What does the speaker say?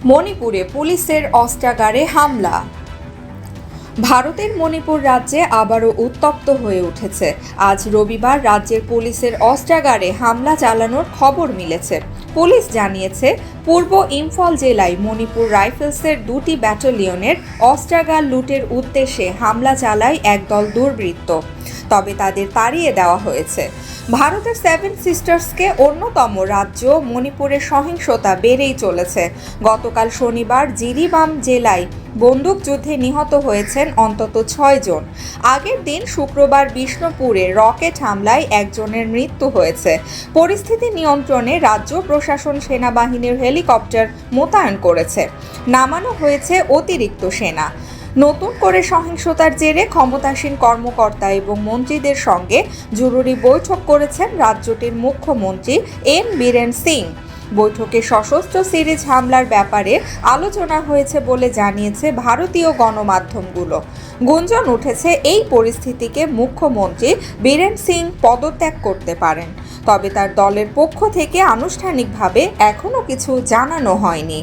মণিপুরে পুলিশের অস্ত্রাগারে হামলা। ভারতের মণিপুর রাজ্যে আবারও উত্তপ্ত হয়ে উঠেছে। আজ রবিবার রাজ্যের পুলিশের অস্ত্রাগারে হামলা চালানোর খবর মিলেছে। পুলিশ জানিয়েছে, পূর্ব ইম্ফল জেলায় মণিপুর রাইফেলসের 2টি ব্যাটালিয়নের অস্ত্রাগার লুটের উদ্দেশ্যে হামলা চালায় একদল দুর্বৃত্ত। তবে তাদের তাড়িয়ে দেওয়া হয়েছে। ভারতের 7 সিস্টার্সকে অন্যতম রাজ্য মণিপুরের সহিংসতা বেড়েই চলেছে। গতকাল শনিবার জিরিবাম জেলায় বন্দুকযুদ্ধে নিহত হয়েছেন অন্তত 6 জন। আগের দিন শুক্রবার বিষ্ণুপুরে রকেট হামলায় একজনের মৃত্যু হয়েছে। পরিস্থিতি নিয়ন্ত্রণে রাজ্য প্রশাসন সেনাবাহিনীর হেলিকপ্টার মোতায়েন করেছে। নামানো হয়েছে অতিরিক্ত সেনা। নতুন করে সহিংসতার জেরে ক্ষমতাসীন কর্মকর্তা এবং মন্ত্রীদের সঙ্গে জরুরি বৈঠক করেছেন রাজ্যটির মুখ্যমন্ত্রী এন বীরেন সিং। বৈঠকে সশস্ত্র সিরিজ হামলার ব্যাপারে আলোচনা হয়েছে বলে জানিয়েছে ভারতীয় গণমাধ্যমগুলো। গুঞ্জন উঠেছে, এই পরিস্থিতিকে মুখ্যমন্ত্রী বীরেন সিং পদত্যাগ করতে পারেন। তবে তার দলের পক্ষ থেকে আনুষ্ঠানিকভাবে এখনও কিছু জানানো হয়নি।